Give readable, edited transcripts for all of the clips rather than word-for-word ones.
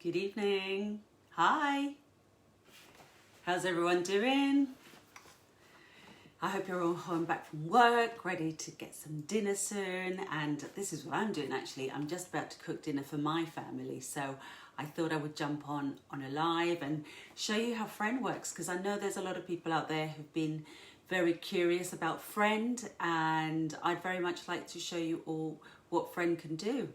Good evening. Hi. How's everyone doing? I hope you're all home back from work, ready to get some dinner soon. And this is what I'm doing actually. I'm just about to cook dinner for my family. So I thought I would jump on a live and show you how Friend works, because I know there's a lot of people out there who've been very curious about Friend, and I'd very much like to show you all what Friend can do.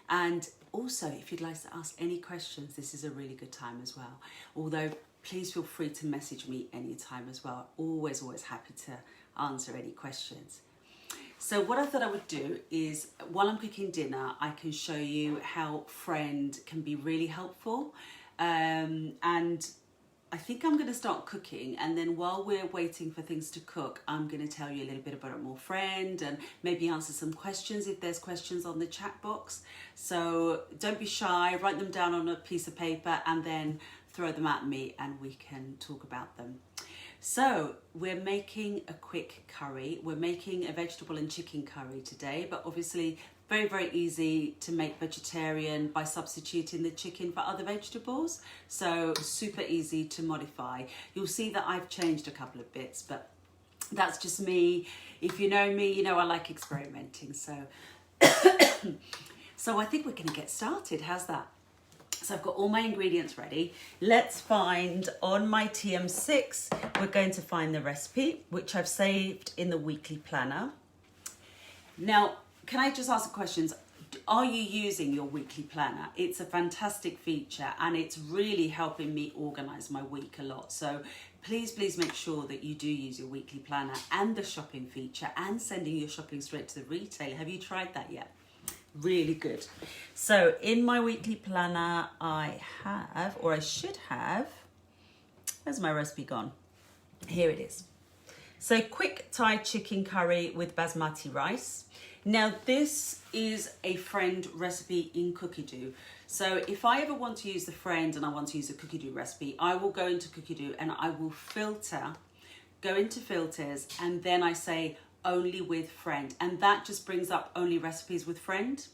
And also, if you'd like to ask any questions, this is a really good time as well. Although, please feel free to message me anytime as well. Always happy to answer any questions. So what I thought I would do is, while I'm cooking dinner, I can show you how Friend can be really helpful. And I think I'm going to start cooking, and then while we're waiting for things to cook, I'm going to tell you a little bit about more Friend and maybe answer some questions if there's questions on the chat box. So don't be shy, write them down on a piece of paper and then throw them at me and we can talk about them. So we're making a quick curry. We're making a vegetable and chicken curry today, but obviously very easy to make vegetarian by substituting the chicken for other vegetables. So super easy to modify. You'll see that I've changed a couple of bits, but that's just me. If you know me, you know I like experimenting. So, so I think we're gonna get started. How's that? So I've got all my ingredients ready. Let's find on my TM6, we're going to find the recipe, which I've saved in the weekly planner. Now, can I just ask questions? Are you using your weekly planner? It's a fantastic feature and it's really helping me organize my week a lot. So please make sure that you do use your weekly planner and the shopping feature and sending your shopping straight to the retailer. Have you tried that yet? Really good. So in my weekly planner, I have, or I should have, where's my recipe gone? Here it is. So quick Thai chicken curry with basmati rice. Now this is a Friend recipe in Cookie Doo. So if I ever want to use the Friend and I want to use a Cookie Doo recipe, I will go into Cookie Doo and I will go into filters, and then I say only with Friend, and that just brings up only recipes with Friend.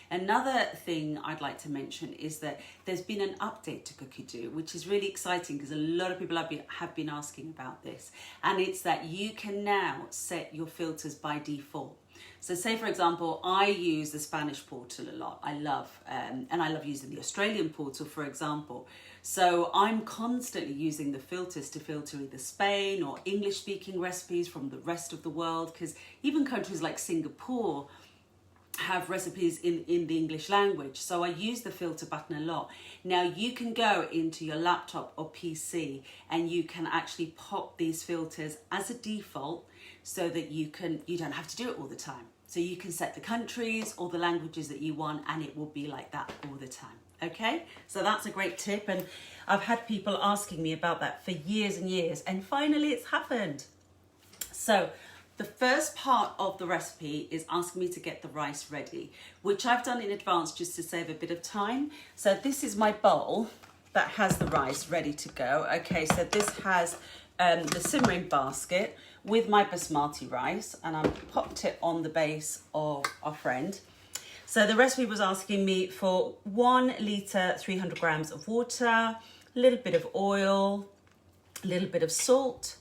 Another thing I'd like to mention is that there's been an update to Cookie Doo, which is really exciting because a lot of people have been asking about this. And it's that you can now set your filters by default. So say, for example, I use the Spanish portal a lot. I love, and I love using the Australian portal, for example. So I'm constantly using the filters to filter either Spain or English-speaking recipes from the rest of the world, because even countries like Singapore have recipes in the English language. So I use the filter button a lot. Now you can go into your laptop or PC and you can actually pop these filters as a default so that you don't have to do it all the time. So you can set the countries or the languages that you want and it will be like that all the time. Okay, so that's a great tip, and I've had people asking me about that for years and years, and finally it's happened. So the first part of the recipe is asking me to get the rice ready, which I've done in advance just to save a bit of time. So this is my bowl that has the rice ready to go. Okay, so this has the simmering basket with my basmati rice, and I've popped it on the base of our Friend. So the recipe was asking me for 1 litre, 300 grams of water, a little bit of oil, a little bit of salt,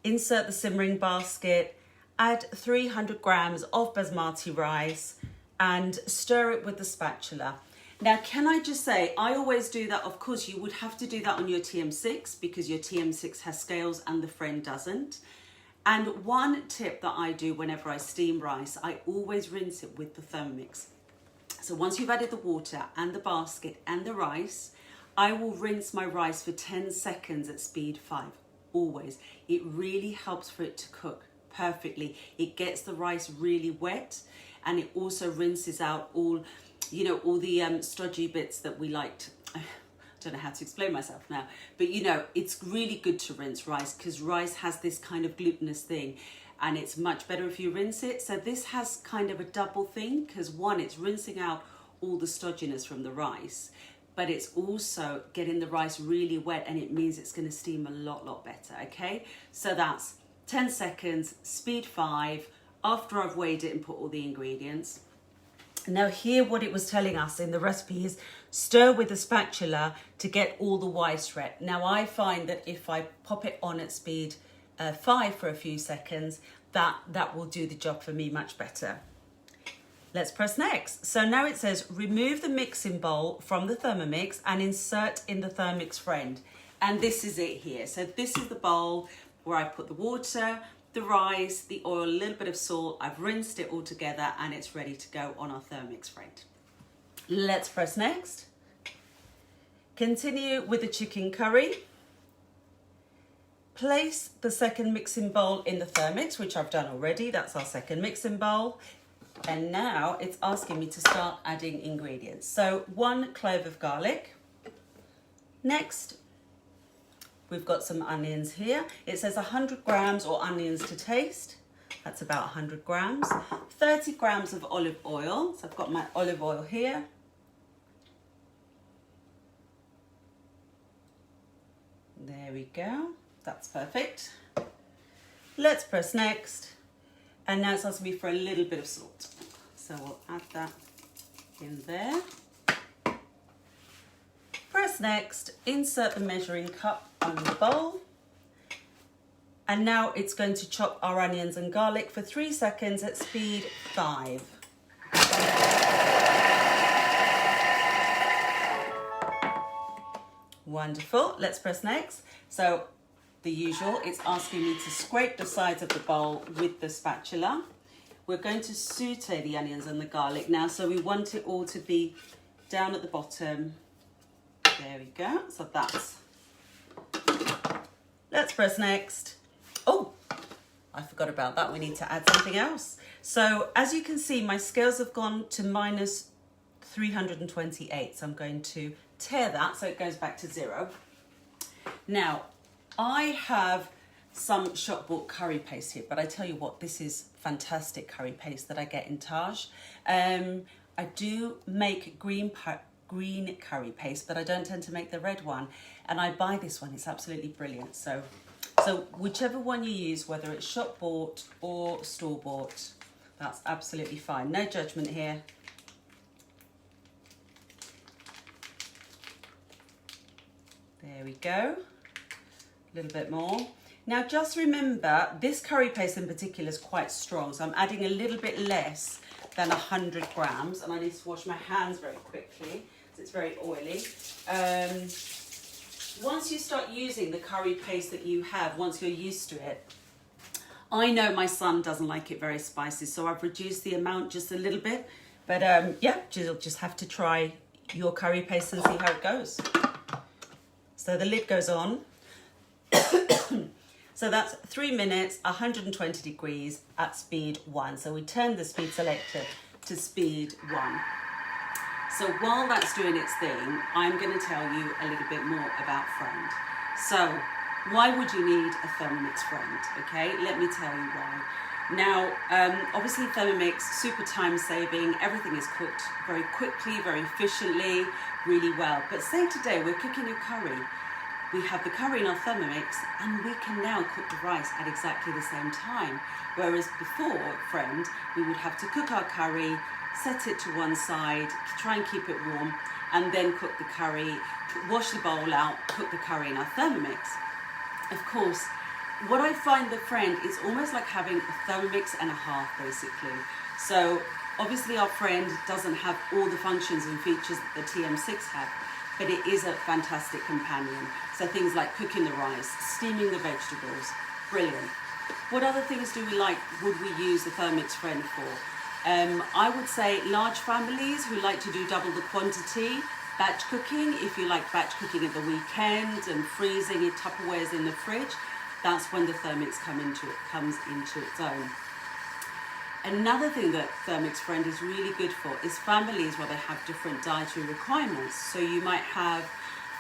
insert the simmering basket, add 300 grams of basmati rice and stir it with the spatula. Now, can I just say, I always do that. Of course, you would have to do that on your TM6 because your TM6 has scales and the Friend doesn't. And one tip that I do whenever I steam rice, I always rinse it with the Thermomix. So once you've added the water and the basket and the rice, I will rinse my rice for 10 seconds at speed 5, always. It really helps for it to cook perfectly. It gets the rice really wet, and it also rinses out all the stodgy bits that we liked. I don't know how to explain myself now, but it's really good to rinse rice because rice has this kind of glutinous thing, and it's much better if you rinse it. So this has kind of a double thing, because one, it's rinsing out all the stodginess from the rice, but it's also getting the rice really wet, and it means it's going to steam a lot better. Okay, so that's 10 seconds, speed 5, after I've weighed it and put all the ingredients. Now here what it was telling us in the recipe is stir with a spatula to get all the whites thread. Now I find that if I pop it on at speed 5 for a few seconds, that will do the job for me much better. Let's press next. So now it says remove the mixing bowl from the Thermomix and insert in the Thermomix Friend. And this is it here. So this is the bowl where I put the water, the rice, the oil, a little bit of salt. I've rinsed it all together and it's ready to go on our Thermomix Friend. Let's press next. Continue with the chicken curry. Place the second mixing bowl in the Thermomix, which I've done already. That's our second mixing bowl. And now it's asking me to start adding ingredients. So 1 clove of garlic. Next, we've got some onions here. It says 100 grams or onions to taste. That's about 100 grams. 30 grams of olive oil. So I've got my olive oil here. There we go. That's perfect. Let's press next. And now it's asking me for a little bit of salt. So we'll add that in there. Press next, insert the measuring cup on the bowl. And now it's going to chop our onions and garlic for 3 seconds at speed 5. Wonderful, let's press next. So the usual, it's asking me to scrape the sides of the bowl with the spatula. We're going to saute the onions and the garlic now, so we want it all to be down at the bottom. There we go, so that's. Let's press next. Oh, I forgot about that, we need to add something else. So as you can see, my scales have gone to minus 328, so I'm going to tear that so it goes back to 0. Now, I have some shop bought curry paste here, but I tell you what, this is fantastic curry paste that I get in Taj. I do make green curry paste, but I don't tend to make the red one. And I buy this one, it's absolutely brilliant. So whichever one you use, whether it's shop bought or store bought, that's absolutely fine. No judgment here. There we go. A little bit more. Now just remember, this curry paste in particular is quite strong, so I'm adding a little bit less than 100 grams, and I need to wash my hands very quickly, because it's very oily. Once you start using the curry paste that you have, once you're used to it, I know my son doesn't like it very spicy, so I've reduced the amount just a little bit, but yeah, you'll just have to try your curry paste and see how it goes. So the lid goes on. So that's 3 minutes, 120 degrees at speed 1. So we turn the speed selector to speed 1. So while that's doing its thing, I'm going to tell you a little bit more about Friend. So why would you need a Thermomix Friend? Okay, let me tell you why. Now, obviously Thermomix, super time saving, everything is cooked very quickly, very efficiently, really well. But say today we're cooking a curry. We have the curry in our Thermomix and we can now cook the rice at exactly the same time. Whereas before, Friend, we would have to cook our curry, set it to one side, try and keep it warm, and then cook the curry, wash the bowl out, cook the curry in our Thermomix. Of course, what I find the Friend is almost like having a Thermomix and a half, basically. So obviously our Friend doesn't have all the functions and features that the TM6 have, but it is a fantastic companion. So things like cooking the rice, steaming the vegetables, brilliant. What other things would we use the Thermomix Friend for? I would say large families who like to do double the quantity, batch cooking, if you like batch cooking at the weekend and freezing it, Tupperwares in the fridge, that's when the Thermomix comes into its own. Another thing that Thermomix Friend is really good for is families where they have different dietary requirements. So you might have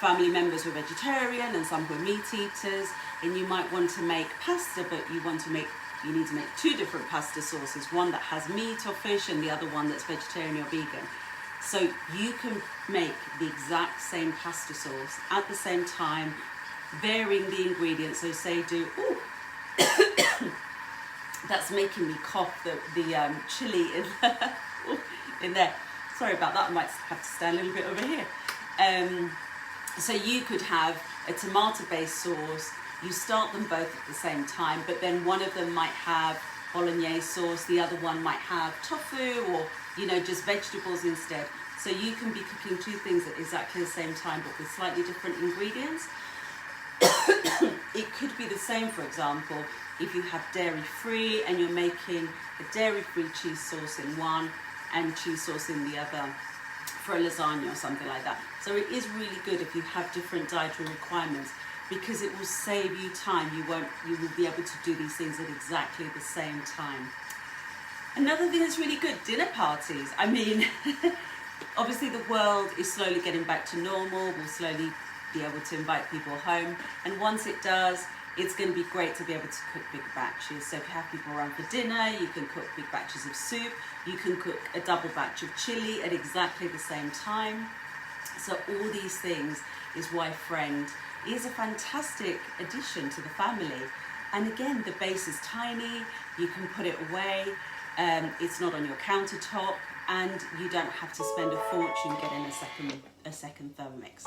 family members who are vegetarian and some who are meat eaters, and you might want to make pasta, but you need to make 2 different pasta sauces, one that has meat or fish and the other one that's vegetarian or vegan. So you can make the exact same pasta sauce at the same time, varying the ingredients. So say that's making me cough, the chili in there. Sorry about that, I might have to stand a little bit over here. So you could have a tomato-based sauce. You start them both at the same time, but then one of them might have bolognese sauce, the other one might have tofu or, you know, just vegetables instead. So you can be cooking two things at exactly the same time, but with slightly different ingredients. It could be the same, for example, if you have dairy-free and you're making a dairy-free cheese sauce in one and cheese sauce in the other for a lasagna or something like that. So it is really good if you have different dietary requirements, because it will save you time. You will be able to do these things at exactly the same time. Another thing that's really good, dinner parties. I mean, obviously the world is slowly getting back to normal. We'll slowly be able to invite people home. And once it does, it's going to be great to be able to cook big batches. So if you have people around for dinner, you can cook big batches of soup. You can cook a double batch of chili at exactly the same time. So all these things is why Friend is a fantastic addition to the family. And again, the base is tiny. You can put it away. It's not on your countertop, and you don't have to spend a fortune getting a second Thermomix.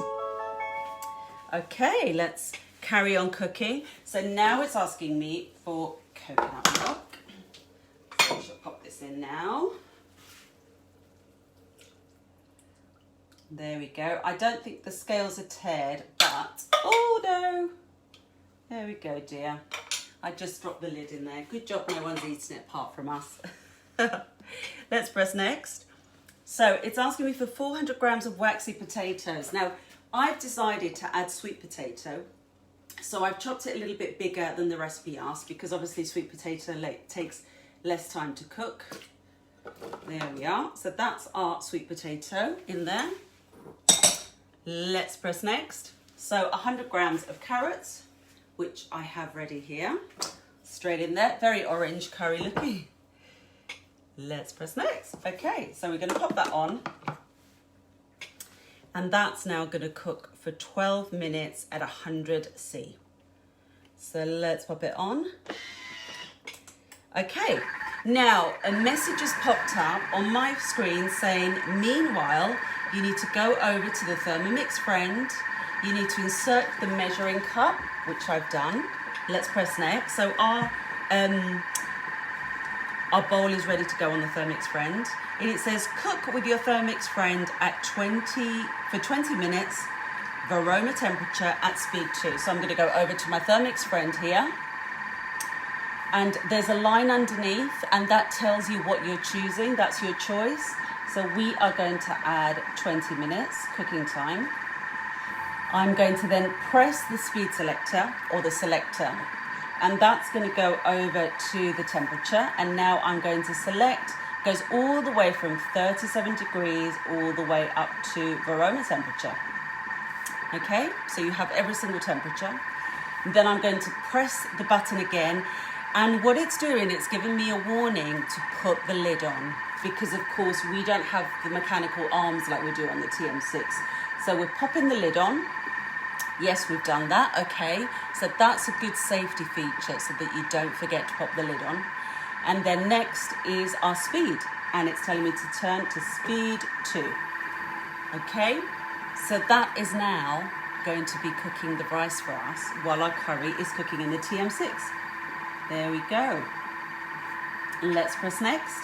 Okay, let's carry on cooking. So now it's asking me for coconut milk. So I shall pop this in now. There we go. I don't think the scales are teared, but, oh no. There we go, dear. I just dropped the lid in there. Good job no one's eaten it apart from us. Let's press next. So it's asking me for 400 grams of waxy potatoes. Now, I've decided to add sweet potato. So I've chopped it a little bit bigger than the recipe asked, because obviously sweet potato takes less time to cook. There we are. So that's our sweet potato in there. Let's press next. So 100 grams of carrots, which I have ready here. Straight in there. Very orange curry looking. Let's press next. Okay, so we're going to pop that on. And that's now going to cook for 12 minutes at 100°C. So let's pop it on. Okay, now a message has popped up on my screen saying, meanwhile, you need to go over to the Thermomix Friend. You need to insert the measuring cup, which I've done. Let's press next. So our bowl is ready to go on the Thermomix Friend. And it says, cook with your Thermomix Friend for 20 minutes, Verona temperature at speed 2. So I'm going to go over to my Thermomix Friend here. And there's a line underneath, and that tells you what you're choosing. That's your choice. So we are going to add 20 minutes cooking time. I'm going to then press the speed selector or the selector, and that's going to go over to the temperature. And now I'm going to select, goes all the way from 37 degrees all the way up to Verona temperature. Okay, so you have every single temperature. Then I'm going to press the button again, and what it's doing, it's giving me a warning to put the lid on, because of course we don't have the mechanical arms like we do on the TM6. So we're popping the lid on. Yes, we've done that. Okay, so that's a good safety feature so that you don't forget to pop the lid on. And then next is our speed, and it's telling me to turn to speed 2. Okay, so that is now going to be cooking the rice for us while our curry is cooking in the TM6. There we go. Let's press next.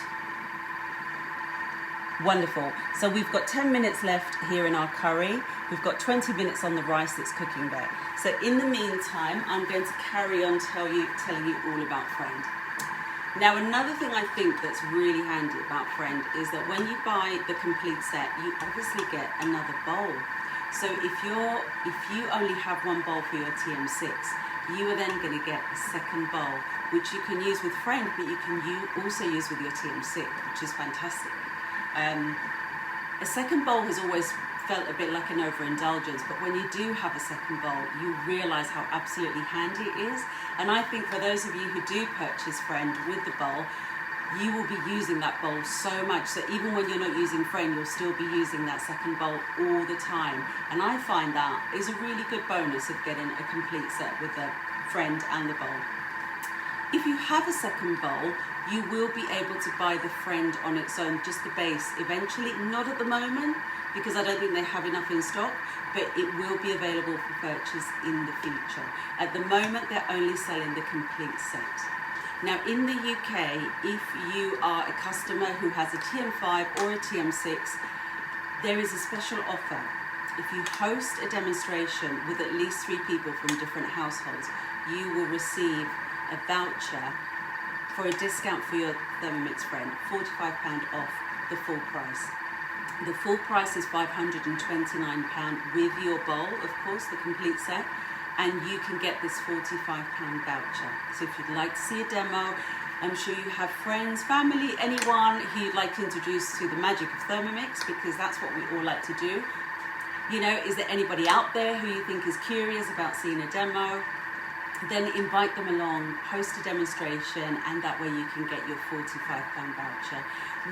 Wonderful. So we've got 10 minutes left here in our curry. We've got 20 minutes on the rice that's cooking there. So in the meantime, I'm going to carry on telling you all about Friend. Now, another thing I think that's really handy about Friend is that when you buy the complete set, you obviously get another bowl. So if you only have one bowl for your TM6, you are then going to get a second bowl, which you can use with Friend, but you can also use with your TM6, which is fantastic. A second bowl has always felt a bit like an overindulgence, but when you do have a second bowl, you realise how absolutely handy it is. And I think for those of you who do purchase Friend with the bowl, you will be using that bowl so much. So even when you're not using Friend, you'll still be using that second bowl all the time. And I find that is a really good bonus of getting a complete set with the Friend and the bowl. If you have a second bowl, You will be able to buy the Friend on its own, just the base, eventually. Not at the moment, because I don't think they have enough in stock, but it will be available for purchase in the future. At the moment, they're only selling the complete set. Now, in the UK, if you are a customer who has a TM5 or a TM6, there is a special offer. If you host a demonstration with at least 3 people from different households, you will receive a voucher for a discount for your Thermomix Friend, £45 off the full price. The full price is £529 with your bowl, of course, the complete set, and you can get this £45 voucher. So if you'd like to see a demo, I'm sure you have friends, family, anyone who you'd like to introduce to the magic of Thermomix, because that's what we all like to do. You know, is there anybody out there who you think is curious about seeing a demo? Then invite them along, host a demonstration, and that way you can get your £45 voucher.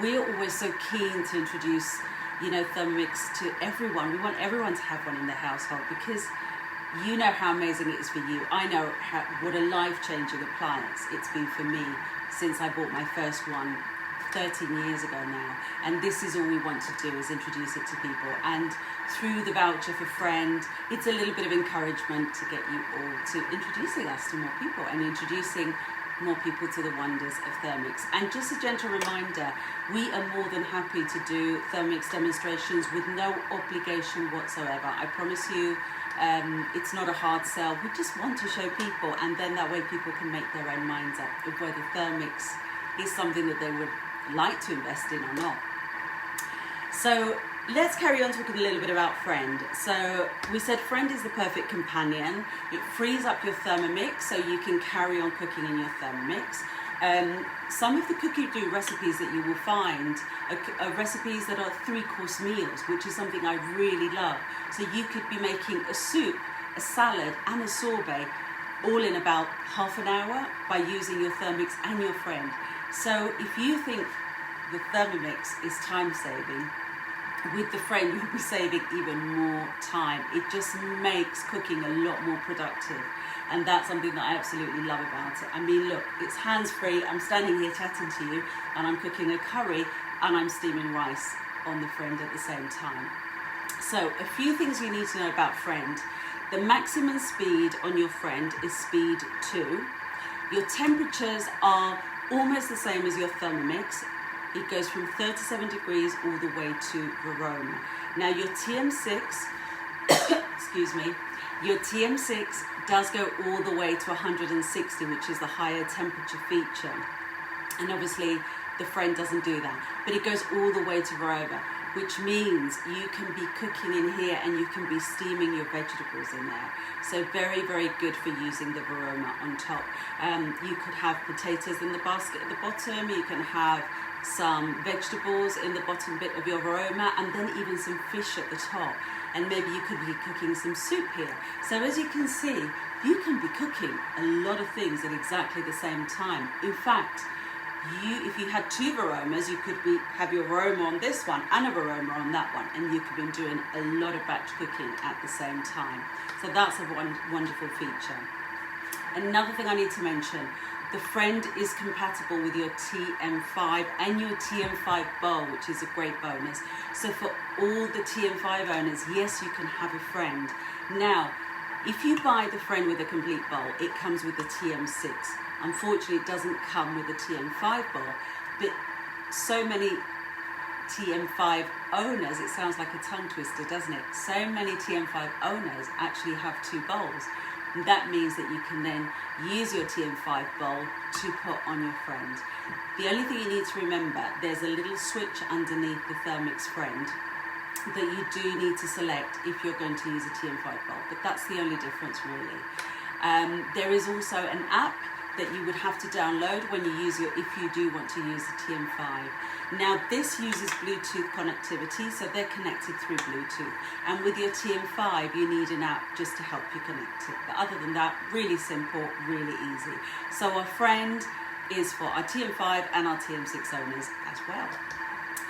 We're always so keen to introduce, you know, Thermomix to everyone. We want everyone to have one in their household, because you know how amazing it is for you. I know what a life-changing appliance it's been for me since I bought my first one 13 years ago now. And this is all we want to do, is introduce it to people. And through the voucher for Friend, it's a little bit of encouragement to get you all to introducing us to more people and introducing more people to the wonders of Thermomix. And just a gentle reminder, we are more than happy to do Thermomix demonstrations with no obligation whatsoever. I promise you, it's not a hard sell. We just want to show people, and then that way people can make their own minds up of whether Thermomix is something that they would like to invest in or not. So let's carry on talking a little bit about Friend. So we said Friend is the perfect companion. It frees up your Thermomix so you can carry on cooking in your Thermomix. Some of the cookie do recipes that you will find are recipes that are 3-course meals, which is something I really love. So you could be making a soup, a salad and a sorbet all in about half an hour by using your Thermomix and your Friend. So if you think the Thermomix is time saving, with the Friend you'll be saving even more time. It just makes cooking a lot more productive, and that's something that I absolutely love about it. I mean, look, it's hands-free. I'm standing here chatting to you and I'm cooking a curry and I'm steaming rice on the Friend at the same time. So a few things you need to know about Friend. The maximum speed on your Friend is speed 2. Your temperatures are almost the same as your Thermomix. It goes from 37 degrees all the way to Verona. Now your TM6, excuse me, your TM6 does go all the way to 160, which is the higher temperature feature. And obviously the Friend doesn't do that, but it goes all the way to Verona, which means you can be cooking in here and you can be steaming your vegetables in there. So very, very good for using the Verona on top. You could have potatoes in the basket at the bottom, you can have some vegetables in the bottom bit of your Verona, and then even some fish at the top. And maybe you could be cooking some soup here. So as you can see, you can be cooking a lot of things at exactly the same time. In fact, if you had 2 Veronas, you could have your Verona on this one and a Verona on that one, and you could be doing a lot of batch cooking at the same time. So that's a wonderful feature. Another thing I need to mention, the Friend is compatible with your TM5 and your TM5 bowl, which is a great bonus. So for all the TM5 owners, yes, you can have a Friend. Now, if you buy the Friend with a complete bowl, it comes with the TM6. Unfortunately, it doesn't come with the TM5 bowl, but so many TM5 owners, it sounds like a tongue twister, doesn't it? So many TM5 owners actually have 2 bowls. And that means that you can then use your TM5 bowl to put on your Friend. The only thing you need to remember, there's a little switch underneath the Thermomix Friend that you do need to select if you're going to use a TM5 bowl, but that's the only difference really. There is also an app that you would have to download when you use if you do want to use the TM5. Now this uses Bluetooth connectivity, so they're connected through Bluetooth. And with your TM5, you need an app just to help you connect it. But other than that, really simple, really easy. So our Friend is for our TM5 and our TM6 owners as well.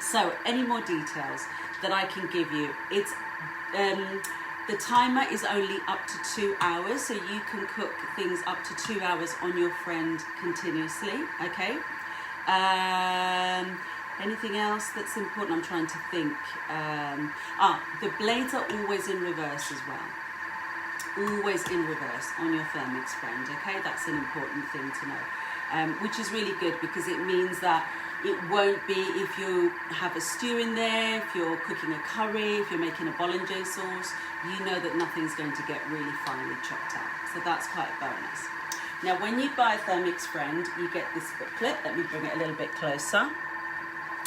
So any more details that I can give you, it's the timer is only up to 2 hours, so you can cook things up to 2 hours on your Friend continuously, okay? Anything else that's important? I'm trying to think. The blades are always in reverse as well. Always in reverse on your Thermomix Friend, okay? That's an important thing to know, which is really good because it means that it won't be, if you have a stew in there, if you're cooking a curry, if you're making a bolognese sauce, you know that nothing's going to get really finely chopped up. So that's quite a bonus. Now, when you buy Thermomix Friend, you get this booklet. Let me bring it a little bit closer.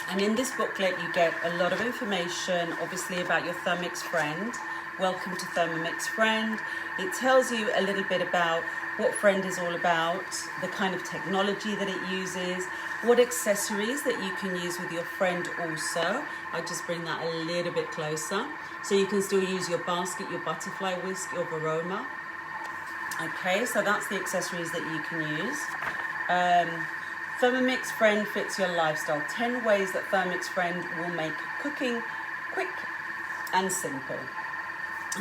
And in this booklet, you get a lot of information, obviously, about your Thermomix Friend. Welcome to Thermomix Friend. It tells you a little bit about what Friend is all about, the kind of technology that it uses, what accessories that you can use with your Friend also. I'll just bring that a little bit closer. So you can still use your basket, your butterfly whisk, your aroma. Okay, so that's the accessories that you can use. Thermomix Friend fits your lifestyle. 10 ways that Thermomix Friend will make cooking quick and simple.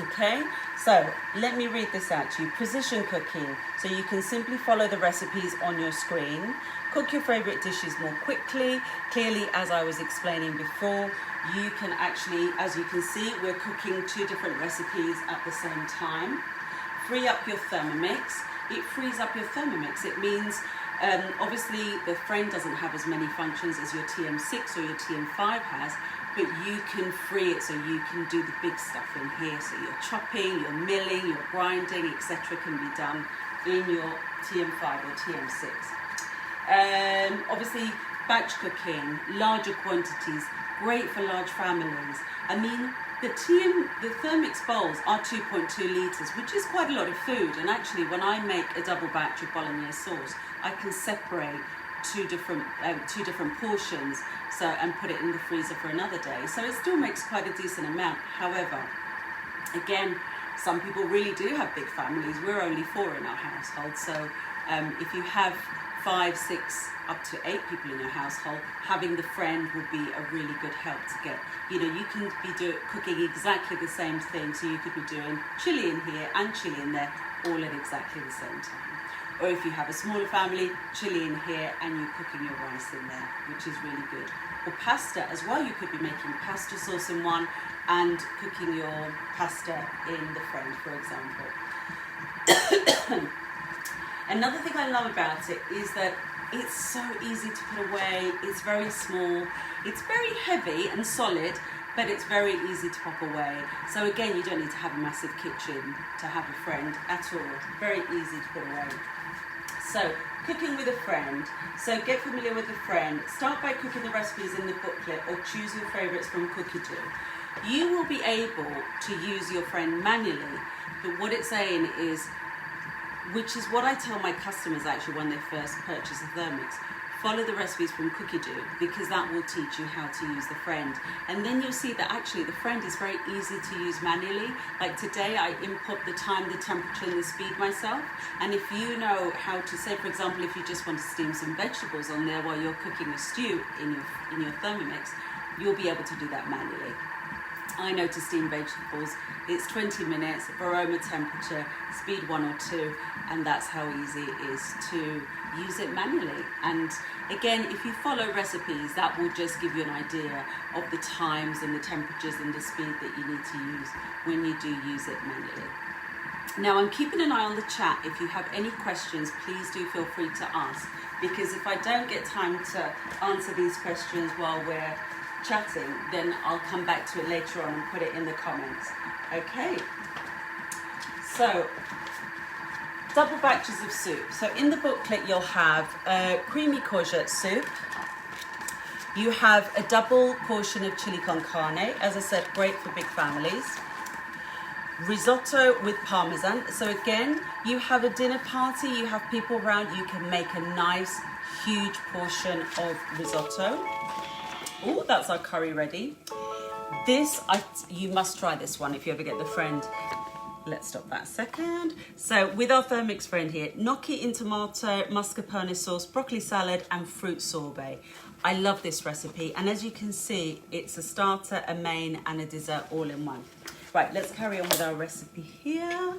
Okay, so let me read this out to you. Precision cooking, so you can simply follow the recipes on your screen. Cook your favorite dishes more quickly. Clearly, as I was explaining before, you can actually, as you can see, we're cooking 2 different recipes at the same time. Free up your Thermomix. It frees up your Thermomix. It means, obviously, the Friend doesn't have as many functions as your TM6 or your TM5 has, but you can free it so you can do the big stuff in here. So your chopping, your milling, your grinding, etc. can be done in your TM5 or TM6. Obviously, batch cooking, larger quantities, great for large families. I mean, the Thermomix bowls are 2.2 litres, which is quite a lot of food. And actually, when I make a double batch of bolognese sauce, I can separate two different portions, and put it in the freezer for another day. So it still makes quite a decent amount. However, again, some people really do have big families. We're only 4 in our household. So if you have 5, 6, up to 8 people in your household, having the Friend will be a really good help to get. You know, you can be cooking exactly the same thing. So you could be doing chili in here and chili in there, all at exactly the same time. Or if you have a smaller family, chili in here and you're cooking your rice in there, which is really good. Or pasta as well. You could be making pasta sauce in one and cooking your pasta in the Friend, for example. Another thing I love about it is that it's so easy to put away. It's very small. It's very heavy and solid, but it's very easy to pop away. So again, you don't need to have a massive kitchen to have a Friend at all. Very easy to put away. So, cooking with a Friend. So get familiar with the Friend. Start by cooking the recipes in the booklet or choose your favourites from Cookie-Do. You will be able to use your Friend manually, but what it's saying is, which is what I tell my customers actually when they first purchase a Thermomix, follow the recipes from Cookie-Do because that will teach you how to use the Friend. And then you'll see that actually the Friend is very easy to use manually. Like today I input the time, the temperature and the speed myself. And if you know how to, say for example, if you just want to steam some vegetables on there while you're cooking a stew in your Thermomix, you'll be able to do that manually. I know to steam vegetables, it's 20 minutes, aroma, temperature, speed 1 or 2, and that's how easy it is to use it manually. And again, if you follow recipes, that will just give you an idea of the times and the temperatures and the speed that you need to use when you do use it manually. Now, I'm keeping an eye on the chat. If you have any questions, please do feel free to ask, because if I don't get time to answer these questions while we're chatting, then I'll come back to it later on and put it in the comments. Okay, so double batches of soup. So in the booklet you'll have creamy courgette soup. You have a double portion of chili con carne, as I said, great for big families. Risotto with parmesan. So again, you have a dinner party, you have people around, you can make a nice huge portion of risotto. Oh, that's our curry ready. You must try this one if you ever get the Friend. Let's stop that a second. So with our Thermomix Friend here, gnocchi in tomato, mascarpone sauce, broccoli salad and fruit sorbet. I love this recipe, and as you can see, it's a starter, a main and a dessert all in one. Right, let's carry on with our recipe here.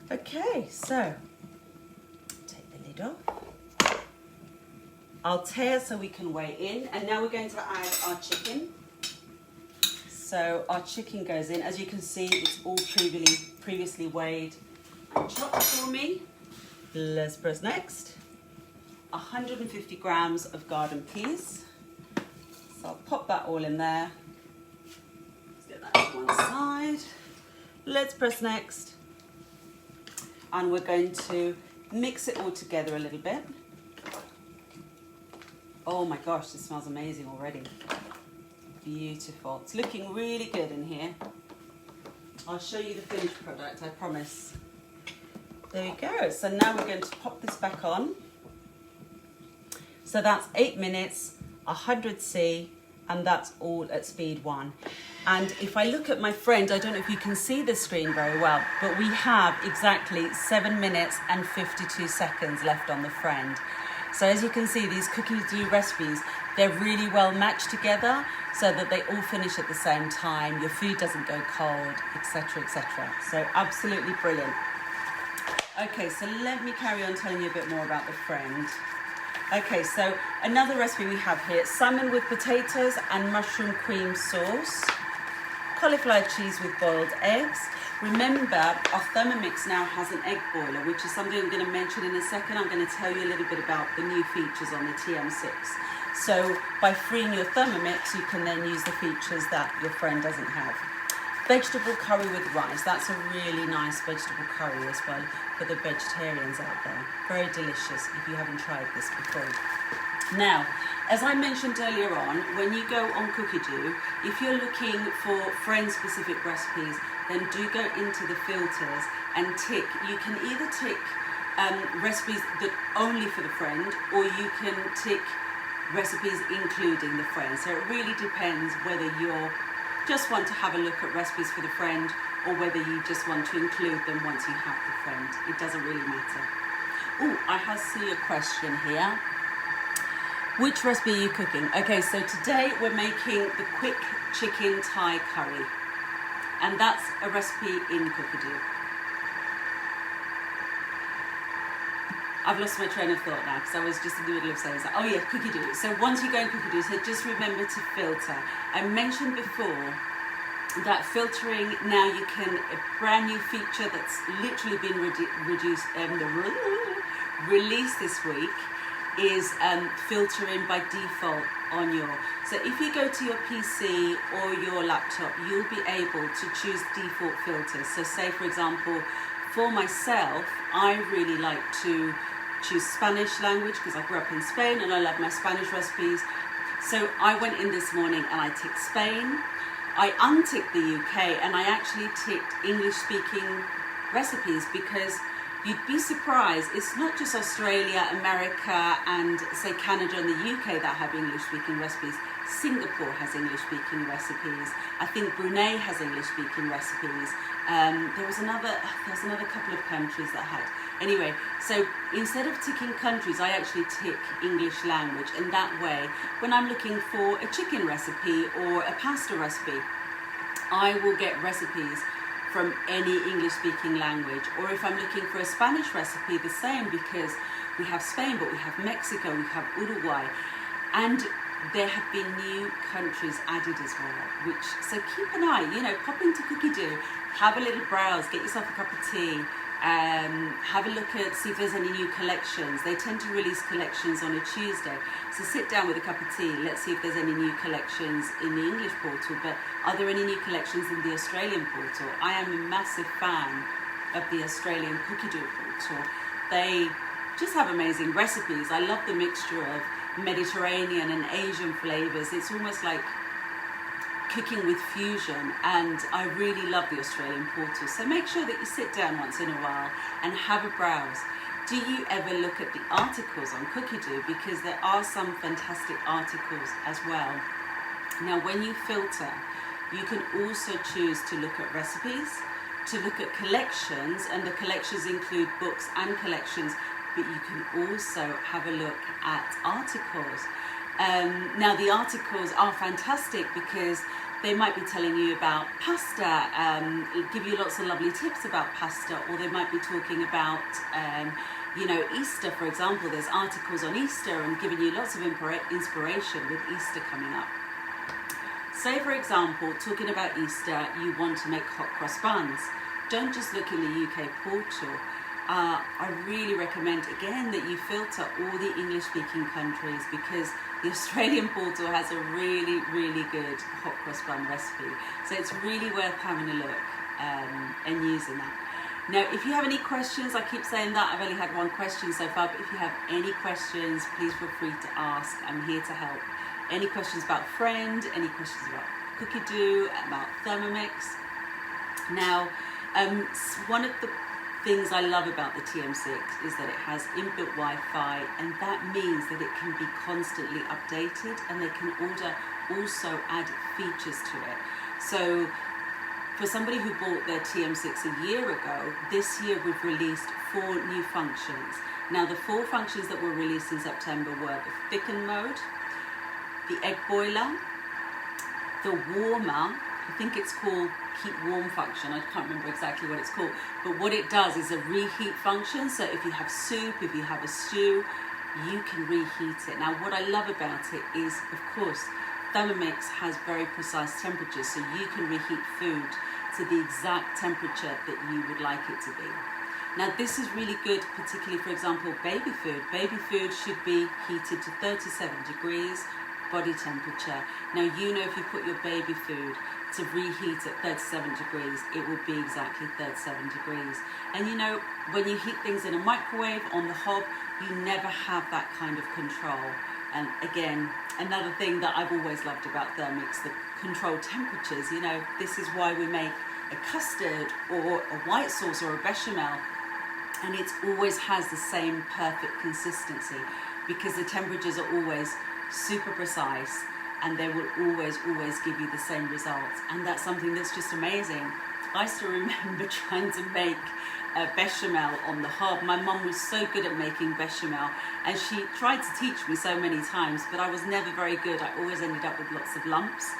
Okay, so take the lid off. I'll tear so we can weigh in. And now we're going to add our chicken. So our chicken goes in. As you can see, it's all previously weighed and chopped for me. Let's press next. 150 grams of garden peas. So I'll pop that all in there. Let's get that to one side. Let's press next. And we're going to mix it all together a little bit. Oh my gosh, this smells amazing already. Beautiful. It's looking really good in here. I'll show you the finished product, I promise. There we go. So now we're going to pop this back on. So that's 8 minutes, 100°C, and that's all at speed 1. And if I look at my Friend, I don't know if you can see the screen very well, but we have exactly 7 minutes and 52 seconds left on the Friend. So as you can see, these cookie dough recipes, they're really well matched together so that they all finish at the same time. Your food doesn't go cold, etc., etc. So absolutely brilliant. Okay, so let me carry on telling you a bit more about the Friend. Okay, so another recipe we have here, salmon with potatoes and mushroom cream sauce, cauliflower cheese with boiled eggs. Remember, our Thermomix now has an egg boiler, which is something I'm going to mention in a second. I'm going to tell you a little bit about the new features on the TM6. So by freeing your Thermomix, you can then use the features that your Friend doesn't have. Vegetable curry with rice. That's a really nice vegetable curry as well for the vegetarians out there. Very delicious if you haven't tried this before. Now, as I mentioned earlier on, when you go on Cookie-Doo, if you're looking for Friend-specific recipes, then do go into the filters and tick. You can either tick recipes that only for the Friend, or you can tick recipes including the Friend. So it really depends whether you're just want to have a look at recipes for the Friend or whether you just want to include them once you have the Friend. It doesn't really matter. Oh, I see a question here. Which recipe are you cooking? Okay, so today we're making the quick chicken Thai curry. And that's a recipe in Cookie-Doo. I've lost my train of thought now because I was just in the middle of saying that. Oh yeah, Cookie-Doo. So once you go in Cookie-Doo, so just remember to filter. I mentioned before that filtering, now you can, a brand new feature that's literally been released this week is filtering by default on your, so if you go to your PC or your laptop, you'll be able to choose default filters. So say for example, for myself, I really like to choose Spanish language because I grew up in Spain and I love my Spanish recipes. So I went in this morning and I ticked Spain, I unticked the UK, and I actually ticked English speaking recipes because you'd be surprised, it's not just Australia, America and say Canada and the UK that have English speaking recipes. Singapore has English speaking recipes. I think Brunei has English speaking recipes. There's another couple of countries that had. Anyway, so instead of ticking countries, I actually tick English language. And that way, when I'm looking for a chicken recipe or a pasta recipe, I will get recipes from any English-speaking language. Or if I'm looking for a Spanish recipe, the same, because we have Spain, but we have Mexico, we have Uruguay, and there have been new countries added as well, which, so keep an eye, pop into Cookie-Doo, have a little browse, get yourself a cup of tea, have a look at, see if there's any new collections. They tend to release collections on a Tuesday, so sit down with a cup of tea, let's see if there's any new collections in the English portal, but are there any new collections in the Australian portal? I am a massive fan of the Australian Cookie-Doo portal. They just have amazing recipes. I love the mixture of Mediterranean and Asian flavors. It's almost like cooking with fusion, and I really love the Australian portal. So make sure that you sit down once in a while and have a browse. Do you ever look at the articles on Cookie-Doo? Because there are some fantastic articles as well. Now when you filter, you can also choose to look at recipes, to look at collections, and the collections include books and collections, but you can also have a look at articles. Now the articles are fantastic because they might be telling you about pasta, give you lots of lovely tips about pasta, or they might be talking about You know, Easter, for example, there's articles on Easter and giving you lots of inspiration with Easter coming up. Say, for example, talking about Easter, you want to make hot cross buns. Don't just look in the UK portal. I really recommend, again, that you filter all the English-speaking countries, because the Australian portal has a really, really good hot cross bun recipe. So it's really worth having a look and using that. Now, if you have any questions, I keep saying that, I've only had one question so far, but if you have any questions, please feel free to ask. I'm here to help. Any questions about Friend, any questions about cookie dough, about Thermomix. Now, one of the things I love about the TM6 is that it has inbuilt Wi-Fi, and that means that it can be constantly updated, and they can also add features to it. So for somebody who bought their TM6 a year ago, this year we've released 4 new functions. Now, the 4 functions that were released in September were the thicken mode, the egg boiler, the warmer, I think it's called keep warm function, I can't remember exactly what it's called, but what it does is a reheat function. So if you have soup, if you have a stew, you can reheat it. Now, what I love about it is, of course, Thermomix has very precise temperatures, so you can reheat food to the exact temperature that you would like it to be. Now, this is really good, particularly, for example, baby food. Baby food should be heated to 37 degrees body temperature. Now, you know, if you put your baby food to reheat at 37 degrees, it will be exactly 37 degrees. And you know, when you heat things in a microwave on the hob, you never have that kind of control. And again, another thing that I've always loved about Thermomix, the controlled temperatures. You know, this is why we make a custard or a white sauce or a bechamel, and it always has the same perfect consistency, because the temperatures are always super precise, and they will always give you the same results. And that's something that's just amazing. I still remember trying to make a bechamel on the hob. My mum was so good at making bechamel, and she tried to teach me so many times, but I was never very good. I always ended up with lots of lumps.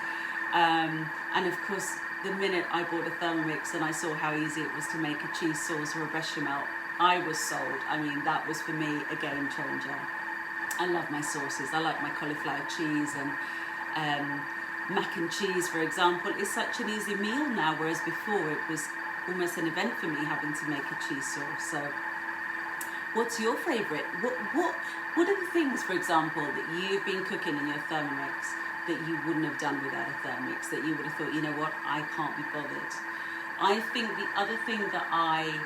And of course, the minute I bought a Thermomix and I saw how easy it was to make a cheese sauce or a bechamel, I was sold. I mean, that was for me a game changer. I love my sauces. I like my cauliflower cheese, and mac and cheese, for example, is such an easy meal now, whereas before it was almost an event for me having to make a cheese sauce. So what's your favourite? What are the things, for example, that you've been cooking in your Thermomix that you wouldn't have done without a Thermomix, that you would have thought, you know what, I can't be bothered? I think the other thing that I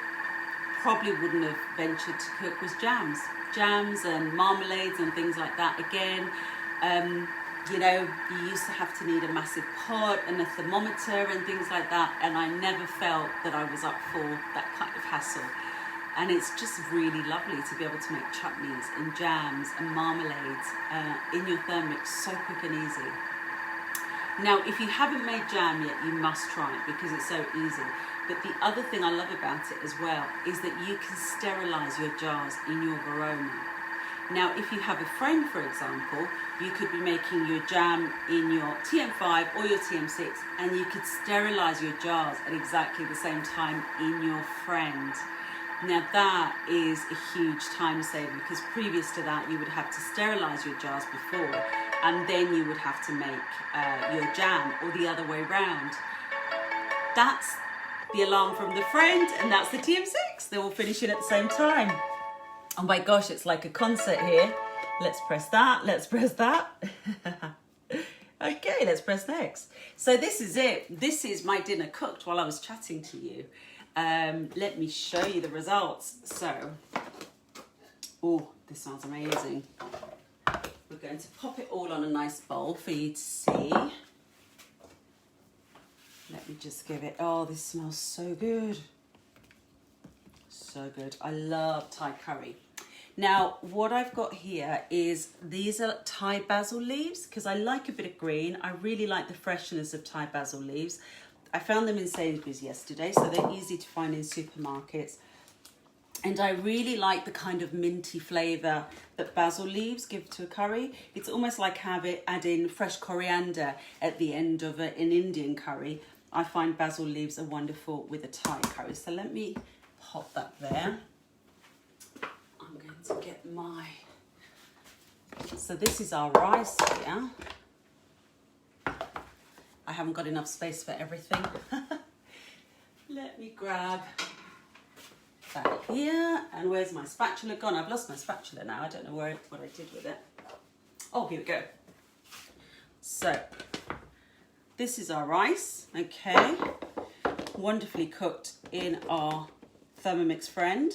probably wouldn't have ventured to cook was jams and marmalades and things like that. Again, you know, you used to have to need a massive pot and a thermometer and things like that, and I never felt that I was up for that kind of hassle. And it's just really lovely to be able to make chutneys and jams and marmalades in your Thermomix so quick and easy. Now, if you haven't made jam yet, you must try it because it's so easy. But the other thing I love about it as well is that you can sterilise your jars in your Verona. Now, if you have a friend, for example, you could be making your jam in your TM5 or your TM6, and you could sterilise your jars at exactly the same time in your friend. Now, that is a huge time saver, because previous to that, you would have to sterilise your jars before, and then you would have to make your jam, or the other way round. That's the alarm from the Friend, and that's the TM6. They're all finishing at the same time. Oh my gosh, it's like a concert here. Let's press that, let's press that. Okay, let's press next. So this is it. This is my dinner cooked while I was chatting to you. Let me show you the results. So, oh, this smells amazing. We're going to pop it all on a nice bowl for you to see. Let me just give it, oh, this smells so good. So good. I love Thai curry. Now, what I've got here is, these are Thai basil leaves, because I like a bit of green. I really like the freshness of Thai basil leaves. I found them in Sainsbury's yesterday, so they're easy to find in supermarkets. And I really like the kind of minty flavour that basil leaves give to a curry. It's almost like adding fresh coriander at the end of an Indian curry. I find basil leaves are wonderful with a Thai curry. So let me pop that there. to get my... So this is our rice here. I haven't got enough space for everything. Let me grab that here. And where's my spatula gone? I've lost my spatula now. I don't know what I did with it. Oh, here we go. So this is our rice, okay. Wonderfully cooked in our Thermomix Friend.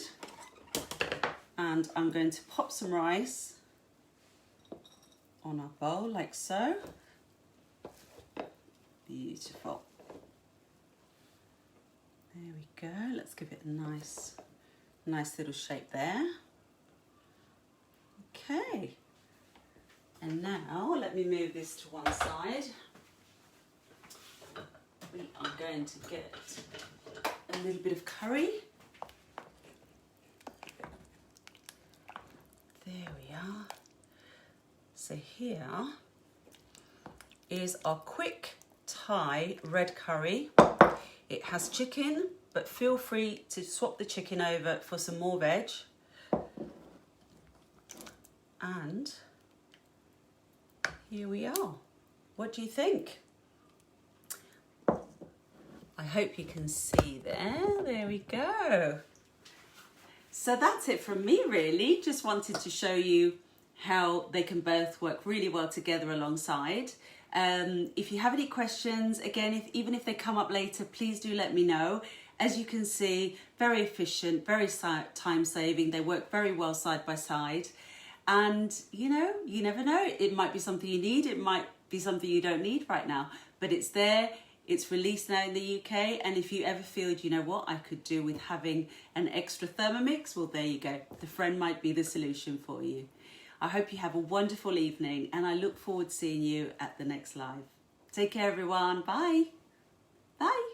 And I'm going to pop some rice on our bowl like so. Beautiful. There we go. Let's give it a nice little shape there. Okay. And now let me move this to one side. We are going to get a little bit of curry. There we are. So here is our quick Thai red curry. It has chicken, but feel free to swap the chicken over for some more veg. And here we are. What do you think? I hope you can see there. There we go. So that's it from me really. Just wanted to show you how they can both work really well together alongside. If you have any questions, again, even if they come up later, please do let me know. As you can see, very efficient, very time saving. They work very well side by side. And you know, you never know. It might be something you need. It might be something you don't need right now, but it's there. It's released now in the UK. And if you ever feel, you know what, I could do with having an extra Thermomix, well, there you go. The Friend might be the solution for you. I hope you have a wonderful evening and I look forward to seeing you at the next live. Take care, everyone. Bye. Bye.